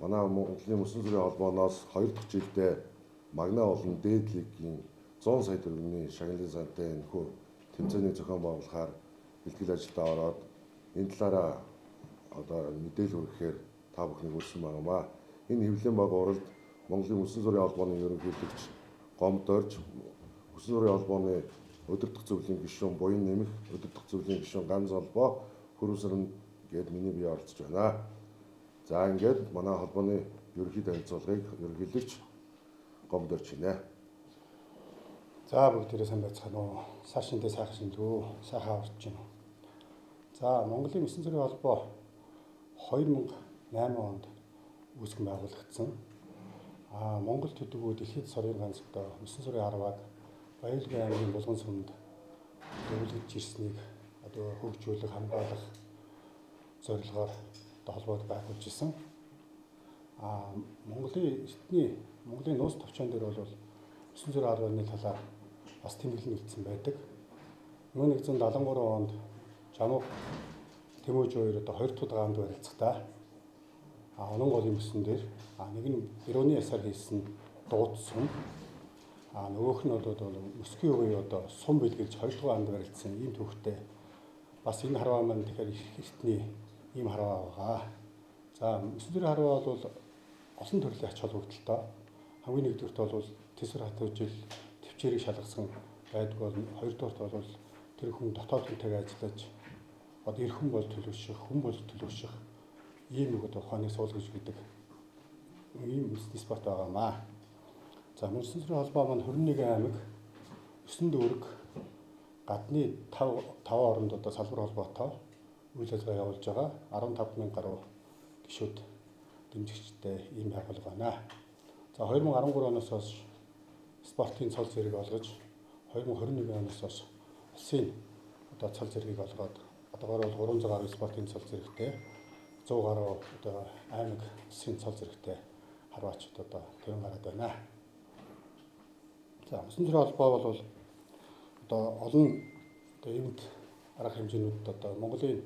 манай Монголын Мөсөн Сүрийн холбооноос 2 дахь жилдээ Магна болон Дээд лигийн 100 сая төгрөгийн шагналын сантай энэхүү тэмцээний зохион байгуулахаар бэлтгэл ажилдаа ороод энэ талаараа одоо мэдээлэл хүргэхээр та бүхнийг хүссэн байнамаа. Энэ хэвлэлийн баг уралд Монголын Мөсөн Сүрийн холбооны ерөнхийлөгч Гомдорж, Мөсөн Сүрийн холбооны өдөртөх зөвлөлийн гишүүн Буян Нэмэх, өдөртөх зөвлөлийн гишүүн Ганц Олбоо, Хөрвсөрн гээд миний бие оролцож байна. За ингээд манай холбооны ерөнхий танилцуулгыг ерөнхийлөгч Гомдорж хийнэ. За бүгдээрээ сайн байцгаана уу? Сайшинтэй сайхан шинжлүү, сайхан орж байна. За Монголын Мөсөн Сүрийн холбоо 2008 онд үүсгэн байгуулагдсан. Монгол төдийгүй дэлхийд сорын ганц Мөсөн Сүрийн харвааг Баялгийн аймгийн Булган сумд өвлөж ирснийг хөгжүүлэх, хамгаалах зорилгоор холбоод байгуулж исэн. Монголын нууц товчон дээр бол Мөсөн Сүрийн харваны талаар бас тэмдэглэл нэгдсэн байдаг. 1973 онд Жануух Тэмүүж хоёр 2 дахь удаанд барилцахдаа Онон голын мөсөн дээр нэг нь Берууны ясаар хийсэн дууд сум, нөгөөх нь бол Мөсгийн үеийн сум бэлгэлж 2 дахь удаанд барилцсан ийм төвхтэй бас энэ харваа маань тэгэхээр эртний ийм харваа байгаа. За Мөсөн Сүрийн харваа бол олон төрлийн ач холбогдолтой. Хамгийн нэгдүгürt бол Тэсвэр хат үжил төвчээрийг шалгасан байдаг бол, хоёрдугаарт бол тэр хүн дотоод хүнтэйгээ ажиллаж эр хүн бол төлөвшөх, хүн бол төлөвшөх ийм ухааны суулгаж гэдэг ийм спорт байгаамаа. За Мөсөн Сүрийн холбоо маань 21 аймаг, 9 дүүрэг, гадны 5 оронд салбар холбоотой үйл ажиллагаа явуулж байгаа. 15,000 гаруй гишүүд дэмжигчтэй ийм байгууллага байна. За 2013 оноос хойш спортын цол зэрэг олгож 2021 оноос хойш улсын цол зэргийг олгоод одоогоор бол 300 гаруй спортын цол зэрэгтэй 100 гаруй аймаг улсын цол зэрэгтэй харваачд төрөн гараад байна. За Мөсөн Сүрийн холбоо бол олон ивент арга хэмжээнүүд Монголын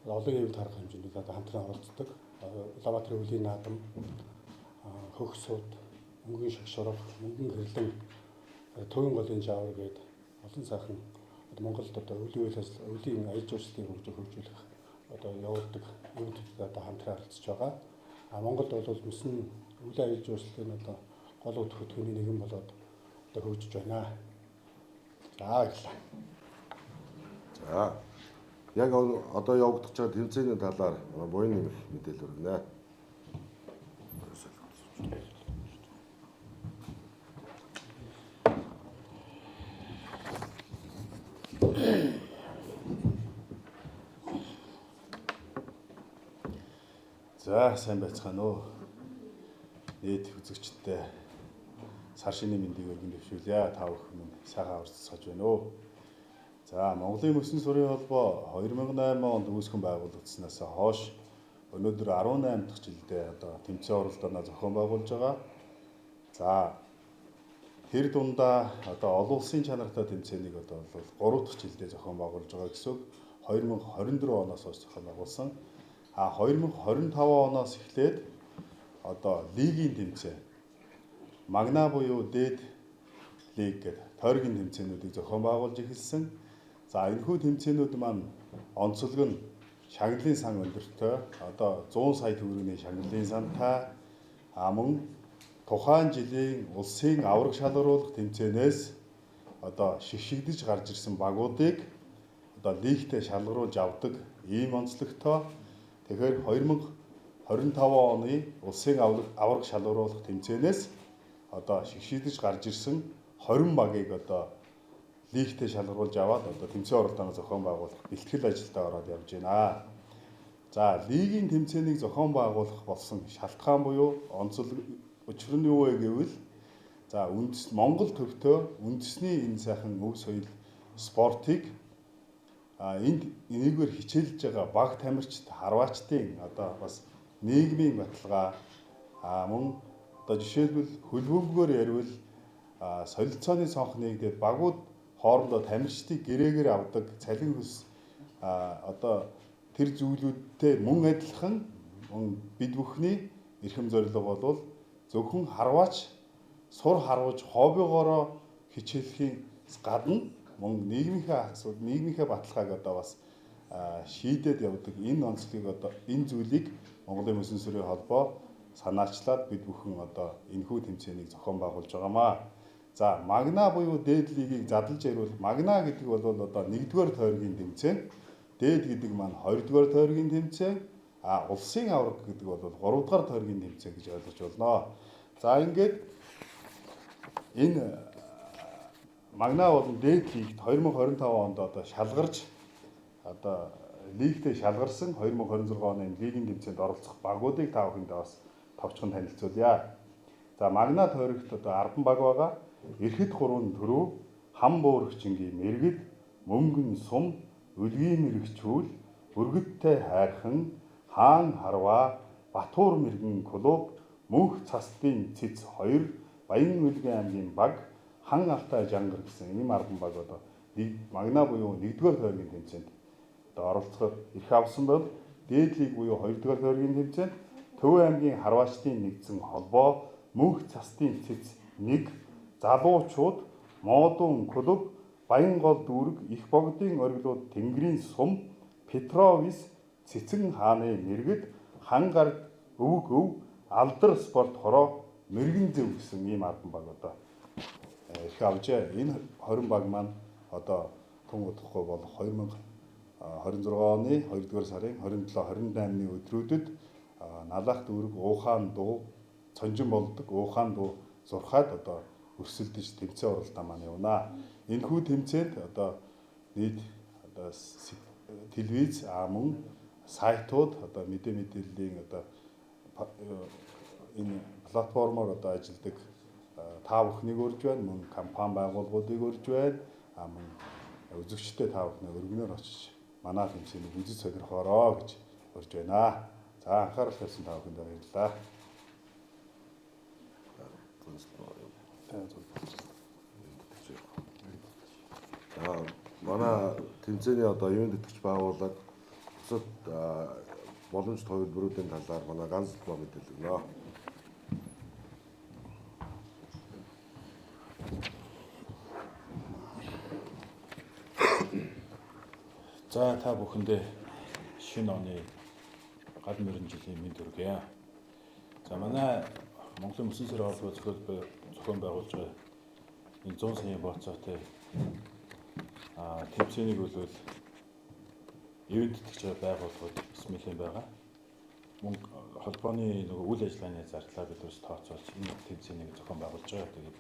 олон ивент арга хэмжээнүүд хамтран оролцдог. Улаанбаатарын өвлийн наадам, хөх суд, мөнгөн шагшурга, мөнгөн хэрлэн, төвийн голын жавар гээд олон сайхан Монголд өвлийн аял жуулчлалын хөгжүүлэх явуулдаг ивэнтүүдэд хамтран оролцож байгаа. Монголд бол мөсөн өвлийн аял жуулчлалын гол хөтөлбөрийн нэгэн болоод хөгжиж байна. За баярлалаа. За яг одоо явагдаж байгаа тэмцээний талаар Буян Нэмэх мэдээлэл өгнө. За сайн байцгаана уу. Нийт үзэгчдээ сар шинийн мэндийг өргөн дэвшүүлье. Та бүхэн минь сайхан орцсож байна уу. За Монголын Мөсөн Сүрийн холбоо 2008 онд үүсгэн байгуулагдсанаас хойш өнөөдөр 18 дахь жилдээ тэмцээн оролдооноо зохион байгуулж байгаа. За тэр дундаа олон улсын чанартай тэмцээнийг бол 3 дахь жилдээ зохион байгуулж байгаа гэсэн 2024 оноос хойш зохион байгуулсан. 2025 оноос эхлээд лигийн тэмцээн Магна буюу Дээд лиг гэдэг тойргийн тэмцээнүүдийг зохион байгуулж эхэлсэн. За энэхүү тэмцээнүүд маань онцлог нь шагналын сан өндөртэй 100 сая төгрөгийн шагналын сантай мөн тухайн жилийн улсын аварга шалгаруулах тэмцээнээс шигшигдэж гарч ирсэн багуудыг лигтээ шалгаруулж авдаг ийм онцлогтой. Тэгэхээр 2025 оны улсын аварга шалгаруулах тэмцээнээс шигшигдэж гарч ирсэн 20 багийг лигтээ шалгаруулж аваад тэмцээн оролдооноо зохион байгуулах бэлтгэл ажилдаа ороод явж байна. За лигийн тэмцээнийг зохион байгуулах болсон шалтгаан буюу онцлог учир нь юу вэ гэвэл Монгол төвтэй үндэсний энэ сайхан өв соёл спортыг энд энийгээр хичээлж байгаа баг тамирчид харваачдын бас нийгмийн баталгаа мөн жишээлбэл хөлбөмбөгөөр ярил солилцооны цонх нэгдээд багууд хоорондоо тамирчдыг гэрээгээр авдаг цалин хөс тэр зүйлүүдтэй мөн адилхан бид бүхний эрхэм зорилго бол зөвхөн харваач сур харуулж хоббигоороо хичээлэхийн гадна мөн нийгмийнхээ баталгааг одоо бас шийдээд явдаг энэ онцлогийг одоо энэ зүйлийг Монголын мөсөн сүрийн холбоо санаачлаад бид бүхэн одоо энэхүү тэмцээнийг зохион байгуулж байгаамаа. За магна буюу дээд лигийг задлаж ярил магна гэдэг бол одоо 1-р тойргийн тэмцээн, дээд гэдэг маань 2-р тойргийн тэмцээн, улсын аварга гэдэг бол 3-р тойргийн тэмцээн гэж ойлгож болно. За ингээд энэ магна болон дээд лигт 2025 онд одоо шалгарч одоо лигтээ шалгарсан 2026 оны лигийн тэмцээнд оролцох багуудыг та бүхэндээ бас товчхон танилцуулъя. За магна тойрогт одоо 10 баг байгаа. Эрхэд 3 төрөв, хам буурагчингийн мэрэгд, мөнгөн сум, үлгийн мэрэгчүүл, өргөдтэй хайрхан, хаан харваа, Батуур мэрэгэн клуб, мөнх цастын цэц 2, Баян Үлгэн аймгийн баг, хан алтай жангар гэсэн ийм 10 баг одоо магна буюу 1-р тойргийн тэмцээнд одоо оролцоход эрх авсан бол дээд лиг буюу 2-р тойргийн тэмцээнд Төв аймгийн харваачдын нэгдсэн холбоо, мөнх цастын цэц 1, залуучууд, модун клуб, Баян гол дүүрэг, их богдын ориглууд Тэнгэрийн сум, Петровис, цэцэн хааны мэрэгд, хангар өвг өв, алдар спорт хороо, мэрэгэн зөв гэсэн ийм 10 баг одоо эрх авжээ. Энэ 20 баг маань одоо тун удахгүй бол 2026 оны 2-р сарын 27-28-ны өдрүүдэд Налах дүүрэг Уухаан дуу цонжин болдог Уухаан дуу зурхаад одоо өрсөлдөж тэмцээн оролдоо маань явна. Энэхүү тэмцээнд одоо нийт одоо телевиз мөн сайтууд одоо мэдээллийн одоо энэ платформоор одоо ажилладаг та бүхнийг урьж байна, мөн компани байгууллагуудыг урьж байна. Мөн үзэгчтэй та бүхний өргөнөөр очиж манай тэмцээнийг үзэж сонирхоорой гэж урьж байна. За анхаарал тавьсан та бүхэнд баярлалаа. Манай тэмцээний одоо ивент тэтгэгч байгууллага бусад боломж төвлөрүүдийн талаар манай ганц л мэдээлэл өгнө. За та бүхэндээ шинэ оны гал мөрөн жилийн мэнд хүргэе. За манай Монголын мөсөн сүрийн холбоо зохион байгуулж байгаа энэ 100 саяын бооцоотой тэмцээнийг бол ивент тэтгэж байгаа байгууллагууд бас нэлээд байгаа. Мөн холбооны нөгөө үйл ажиллагааны зардлаа бид бас тооцоолж энэ тэмцээнийг зохион байгуулж байгаа. Тэгээд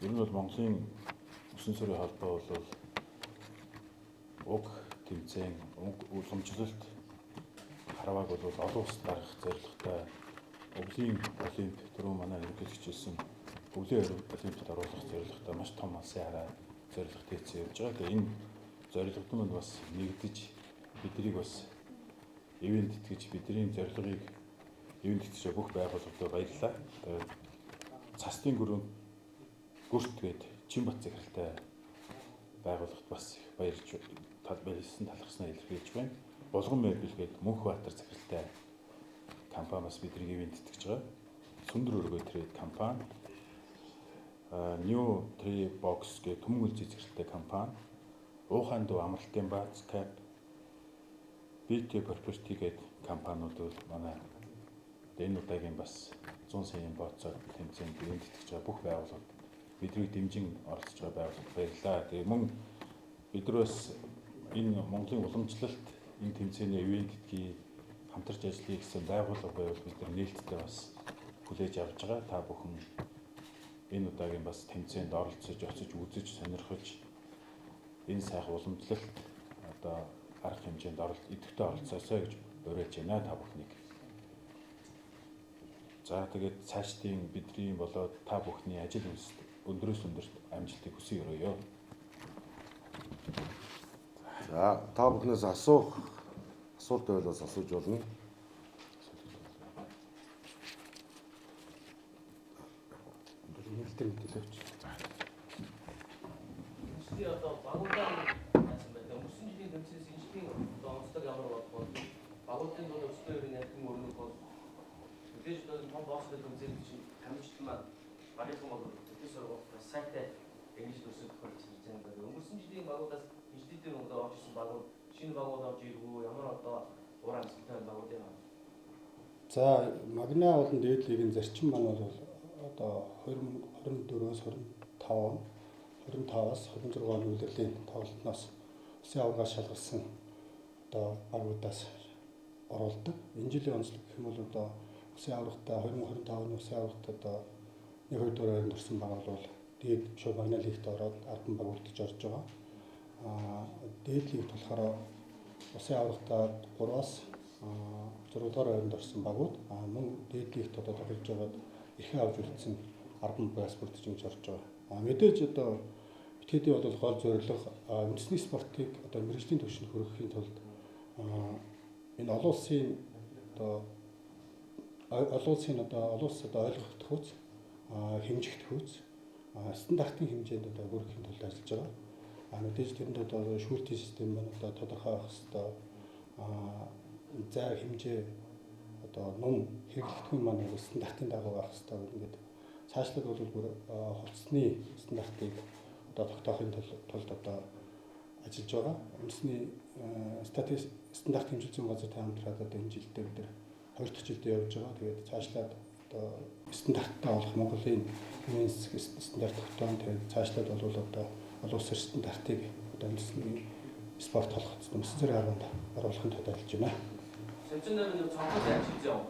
ер нь бол Монголын мөсөн сүрийн холбоо бол уг тэмцээн, уламжлалт харвааг бол олон улсад гаргах зорилготой өвлийн олимп дөрөв манай ерөнхийлөгчсэн өвлийн олимпиад оруулах зорилготой маш том алсын хараа зорилготой хэвчээ явж байгаа. Тэгээ энэ зорилгод нь бас нэгдэж биднийг бас ивент тэтгэж бидний зорилгыг ивент тэтгэж бүх байгууллагуудад баярлалаа. Тэгээд цастын гүрэн гүрт гээд Чинбат захиралтай байгууллагт бас баярлж талбайсан талхснаа илэрхийлж байна. Булган мебелгээд Мөнхбаатар захиралтай компани бас бидний ивент тэтгэж байгаа. Сүндэр өргөө трейд компани, New Tree Box гэх төмөн үйлчилж захиралтай компани, Уухаан дуу амралтын бааз Cap, BT Property гээд компаниуд бол манай энэ удаагийн бас 100 саяын бооцоо тэмцээнд ивент тэтгэж байгаа бүх байгууллагууд бидний дэмжин оролцож байгаа байгууллагад баярлалаа. Тэгээ мөн бидрээс энэ Монголын уламжлалт энэ тэмцээний ивент гэдгийг хамтарч ажиллая гэсэн байгууллага байвал бид нар нээлттэй бас хүлээж авч байгаа. Та бүхэн энэ удаагийн бас тэмцээнд оролцож, очиж үзэж, сонирхож энэ сайхан уламжлалт одоо арга хэмжээнд идэвхтэй оролцоосоо гэж уриалж байна та бүхнийг. За тэгээд цаашдын бидний болоод та бүхний ажил үйлс өндөрөөс өндөрт амжилтыг хүсье өрөөё. За та бүхнээс асуулт байлаас асууж болно. Нээлттэй мэдээлэлч. Өслийн одоо багуудаа яасан байдаг. Өнгөрсөн жилийн тэмцээс энэ жилийн одоо онцлог ямар болох вэ? Багуудын бол өсөлтөө ер нь ялсан өрнөг бол мэдээж одоо том босстой тэмцээн чинь хамжигдсан маань багийнхан бол төсөө сургууль бас сайтай ингэж төсөөлөх болж байна. Өнгөрсөн жилийн багуудаас институтын одоо орж ирсэн багууд шинэ багууд орж иргүү ямар одоо уран амжилттай багууд юм. За Магна болон дээд лигийн зарчим маань бол одоо 2024-өөс 25-аас 26 оны үеэрлийн тоглолтноос улсын аваргаас шалгалсан одоо багуудаас оролдог. Энэ жилийн онцлог гэх юм бол одоо улсын аваргатай 2025 оны улсын аваргад одоо 1-2 дуурайнд орсон баг бол дээд шууд Магна лигт ороод 10 баг үлдэж орж байгаа. Дээд лигт болохоор улсын аваргатай 3-аас 6 дугаар байранд орсон багууд мөн дээд лигт одоо тоглож байгаад эрхээ авч үлдсэн 10 багаас бүрдэж орж байгаа. Мэдээж одоо битгэдийн бол гол зорилго үндэсний спортыг одоо мэргэжлийн түвшинд хүргэхийн тулд энэ олон улсын ойлгогдох хүч, хэмжигдэх хүч, стандартын хэмжээнд одоо хүргэхийн тулд ажиллаж байгаа. Мэдээж тэрэнд одоо шүүлтийн систем маань одоо тодорхой байх ёстой. Зай хэмжээ одоо ном хэрэглэгдэхүүн маань стандартын дагуу байх ёстой гэдэг. Цаашлаад бол бүр хувцсны стандартыг одоо тогтоохын тулд одоо ажиллаж байгаа. Үндэсний стандарт хэмжүүлсэн газартай хамтраад одоо энэ жилдээ бид 2 дахь жилдээ явж байгаа. Тэгээд цаашлаад одоо стандарттай болох Монголын стандарт тогтоон тэгээд цаашлаад бол одоо олон улсын стандартыг одоо үндэсний спорт толгойд өмсөн зэрэг арганд оруулахын тулд ажиллаж байна. Тэмцээнээр нэг цонхог ажиллаж байгаа.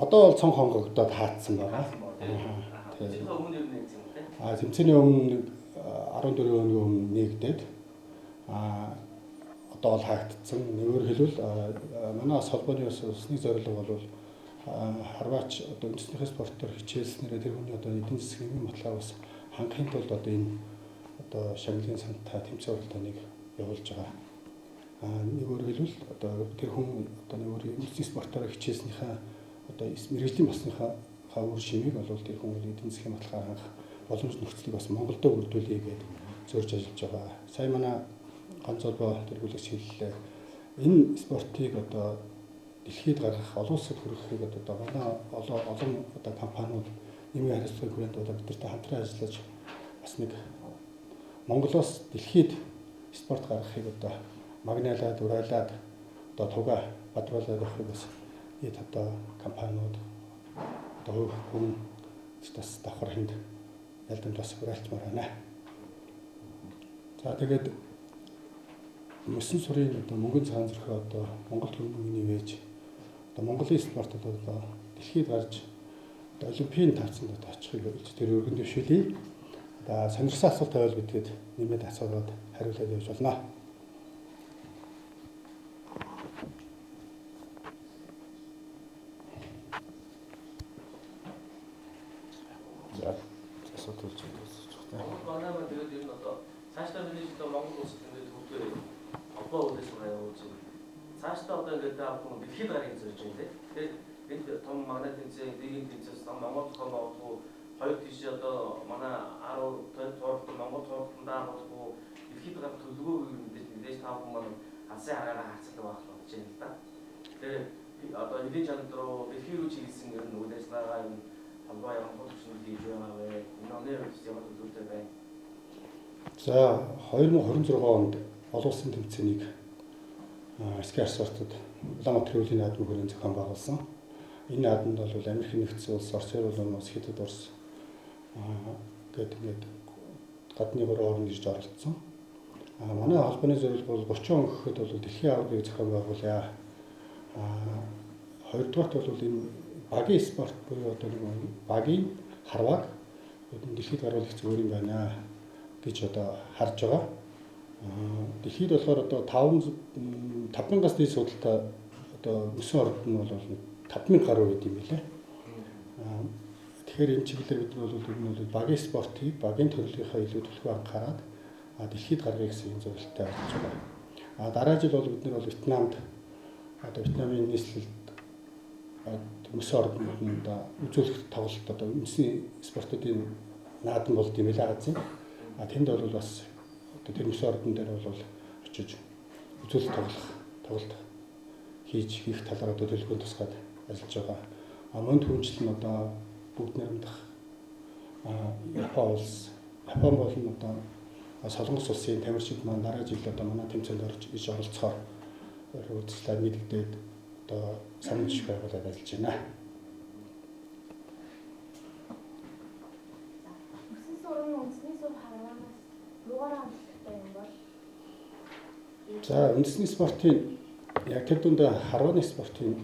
Одоо бол цонх хонгогдоод хаацсан байгаа. Тэгээд өмнө нь нэгсэн үү те? Тэмцээний өмнө 14 өдрийн өмнө нэгдээд одоо бол хаагдсан. Өөрөөр хэлбэл манай холбооны усны зорилго бол харваач одоо үндэснийхээ спортоор хичээлснээр тэр хүний одоо эдийн засгийн баталгааг бас хангахын тулд одоо энэ одоо шагналын сантай тэмцээн уралдааныг явуулж байгаа. Өөрөөр хэлбэл одоо тэр хүн одоо үндэсний спортоор хичээлснийхээ одоо мэргэжлийн басныхаа үр шимийг бол тэр хүн эдийн засгийн баталгаа хангах боломж нөхцөлийг бас Монголдо бүрдүүлэе гэж зорж ажиллаж байгаа. Сая манай ганц холбоо тэргүүлэгч хэллээ. Энэ спортыг одоо дэлхийд гаргах, олон улсад хүргэхийг одоо манай олон одоо компаниуд нэмийн харилцааны брэндүүд бидэртэй хамтран ажиллаж бас нэг Монголоос дэлхийд спорт гаргахыг одоо магнаалаад, урайлаад одоо туга бадруулаад явахыг бас ийм одоо компаниуд одоо хүн бас давхар хүнд ялдамж бас уриалцмаар байна. За тэгээд Мөсөн сурын одоо мөнгөн цагаан зүрхээ одоо Монгол төрөмгийн нивэж одоо Монголын спортод одоо дэлхийд гарч одоо олимпийн тавцанд одоо очихыг болж тэр өргөн дэвшүүлээ. Одоо сонирхсан асуулт байвал бидгээд нэмээд асуугаад хариулаад явж болно. Манай маань тэгээд энэ одоо цаашдаа миний одоо Монгол улсад ингээд хөгжөө холбоо үлдээж байгаа явуулж байна. Цаашдаа одоо ингээд таахгүй дэлхийд гарыг зорж байна тийм. Тэгээд энэ том манай тэмцээн, дэгийн тэмцээс Монгол зохион байгуулалтгүй хоёр тийш одоо манай 10 тууралт Монгол тууралтандаа болохгүй дэлхийд гарах төлөвөө мэдээж тав хүмүүс маань алсын хараараа хацдаг байх болж байна л да. Тэгээд одоо эдийн чанар руу дэлхий рүү чиглэсэн ер нь үйл ажиллагаа юм холбоо явуулах төвшөнд хийж байгаа вэ? Энэ оны ямар төлөвтэй байна? За 2026 онд олон улсын тэмцээнийг ски спортод Улаанбаатар хуулийн наадмын хүрээнд зохион байгуулсан. Энэ наадманд бол Америкийн нэгдсэн улс, Орос улс, Хятад улс гэдэг ингээд гадны 3 орн ирж оролцсон. Манай холбооны зорилго бол 30 он гэхэд бол дэлхийн аваргыг зохион байгуулъя. Хоёрдугаарт бол энэ багийн спорт буюу одоо нэг багийн харвааг дэлхийд гаргуулах зүгээр юм байна гэж одоо харж байгаа. Дэлхийд болохоор одоо 5000-аас дээш судалтай одоо өсөн орнд нь бол 5000 гаруй байд юм билээ. Тэгэхээр энэ чиглэлээр бид бол багийн спортыг, багийн төрлийнхаа илүү төлөв анхаарад дэлхийд гаргая гэсэн юм зорилттой ажиллаж байгаа. Дараа жил бол бид нар Вьетнамд одоо Вьетнамын нийслэлд өсөн орнд үзүүлэх тоглолт одоо үндэсний спортуудын наадам болд юм билээ газар. Тэнд бол бас одоо тэр өсөн ордон дээр бол очиж үзүүлэх тоглолт хийж хийх талаар одоо төлөвлөгөө тусгаад ажиллаж байгаа. мөн түнжил нь одоо бүгд найрамдах Япон болон одоо Солонгос улсын тамирчид маань дараа жил одоо манай тэмцээнд орж оролцохоор үзэлтэй мэддэгдээд одоо санамж байгуулад ажиллаж байна. Өсөн сурын үндэсний сур харгаанаас юугаараа хамтлагтай юм бол? За үндэсний спортын яг тэр дунд харваны спортын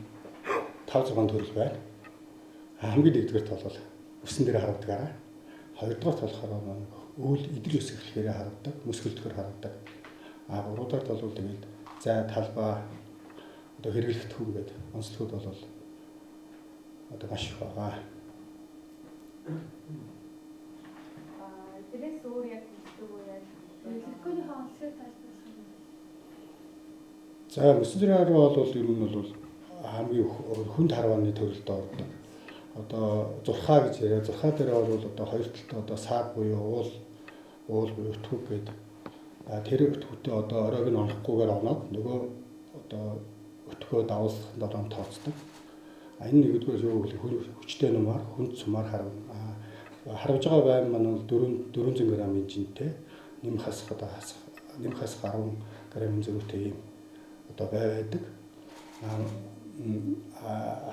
5-6 төрөл байна. Хамгийн нэгдүгээрт бол өсөн дээр харагдгаараа. Хоёрдугаарт болохоор үйл идэл өсгөлөөр харагдаг, мөсгөлдөхөр харагдаг. Гуравдугаарт бол тэгээд зай талбай одоо хэрэглэх төв гэдэг онцлогуд бол одоо маш их байгаа. Тэрээс өөр яг үздэг үү яг хэлэхгүй хаалцыг тайлбарлах юм. За өсөн дээр харва бол ер нь бол хамгийн хүнд харваны төрөлд ордог. Одоо зурхаа гэж яриа. Зурхаа дээр бол одоо хоёр талтай одоо саад буюу уул буюу өтгөг гэдэг. Тэр өтгөдөө одоо оройг нь онохгүйгээр оноод нөгөө одоо өтгөө давуулсанд одоо тооцдог. Энэ нэгдүгээр юу гэвэл хүчтэй нумаар, хүнд сумаар харна. Харвж байгаа байм маань бол 400 г инжинтэй нэм хасах 10 г зөрүүтэй юм одоо байдаг.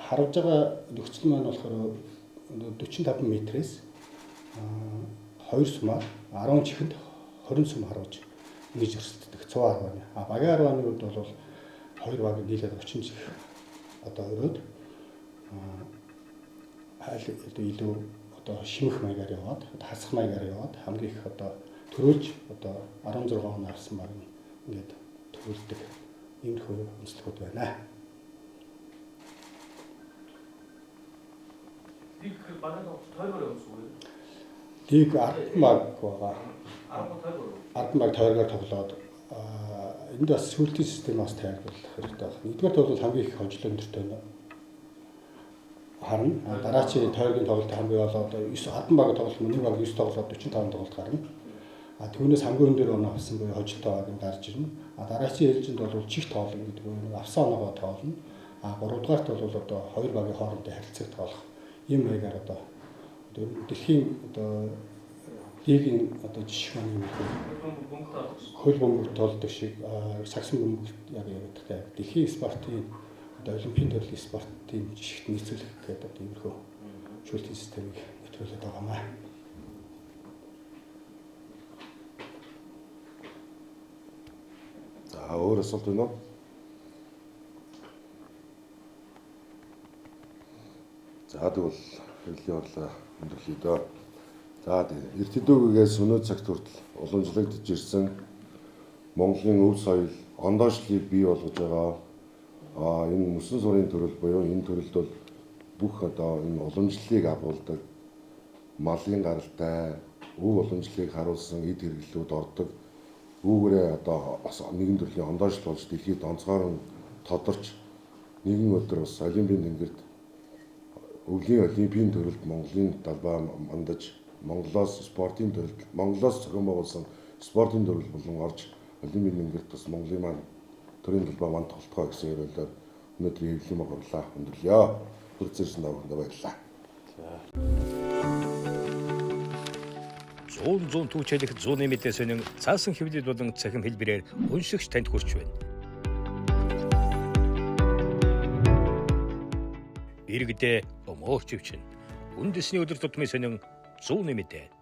Харвж байгаа нөхцөл маань болохоор 45 метрээс 2 сумаар 10 чихэнд 20 сум харвж ингэж өрсөлддөг цуу харваны. Багийн харваны хувьд бол 2 баг нийлээд 30 чих одоо өрөөд илүү одоо шимэх маягаар яваад хасах маягаар яваад хамгийн их одоо төрүүлж одоо 16 он авсан баг ингээд төрүүлдэг иймэрхүү онцлогуд байна. Дийг багийн тойроор явуулсан үү? Дийг 10 баг байгаа. 10 баг тойроор тоглоод энд бас сүлтийн системээс тайлбарлах хэрэгтэй байна. Нэгдүгээр бол хамгийн их хожил өндөртэй харна. Дараачийн тойргийн тоглолт хамгийн болоод 10 баг тоглолт нэг баг 9 тоглоод 45 тоглолт гарна. Түүнээс хамгийн өндөр оноо авсан буюу хожилтой баг нь гарч ирнэ. Дараачийн ээлжинд бол чих тоглоно гэдэг нь авсан оноогоо тоглоно. 3 дугаарт бол одоо хоёр багийн хоорондын харилцааг тоглох ийм маягаар одоо дэлхийн одоо лигийн одоо жишг маань юм хөл бөмбөг толдог шиг сагсан бөмбөг яг явагдах дэлхийн спортын одоо олимпийн төрлийн спортын жишгт нийцүүлэх гэдэг одоо иймэрхүү шүүлтийн системийг нэвтрүүлээд байгаамаа. За өөр асуулт байна уу? За тэгвэл хэвлэлийн орлоо өндөрлөе дөө. За эрт хэдүүгээс өнөө цагт хүртэл уламжлагдж ирсэн Монголын өв соёл ондоошлыг бий болгож байгаа. Энэ мөсөн сурын төрөл буюу энэ төрөлд бол бүх одоо энэ уламжлалыг агуулдаг малын гаралтай өв уламжлалыг харуулсан эд хэрэглүүд ордог. Үүгээрээ одоо нэгэн төрлийн ондоошл болж дэлхийд онцгойрон тодорч нэгэн өдөр бас олимпийн тэнгэрд өвлийн олимпийн төрөлд Монголын талбай мандаж Монголоос спортын төрөлд Монголоос зохион байгуулсан спортын төрөл болон орж олимпийн тэнгэрд бас Монголын маань төрийн талбай манд тоглохоо гэсэн ярилцлаар өнөөдрийн хэвлэлийн баг орлоо өндөрлөё. Хүрцээрсэн давхандаа баярлалаа. Зүүн түүчэлэх зүүнний мэдээ сонин цаасан хэвлэл болон цахим хэлбэрээр уншигч танд хүрч байна. Иргэдээ өмөөч өвчин. Үндэсний өдөр тутмын сонин зүүнний мэдээ.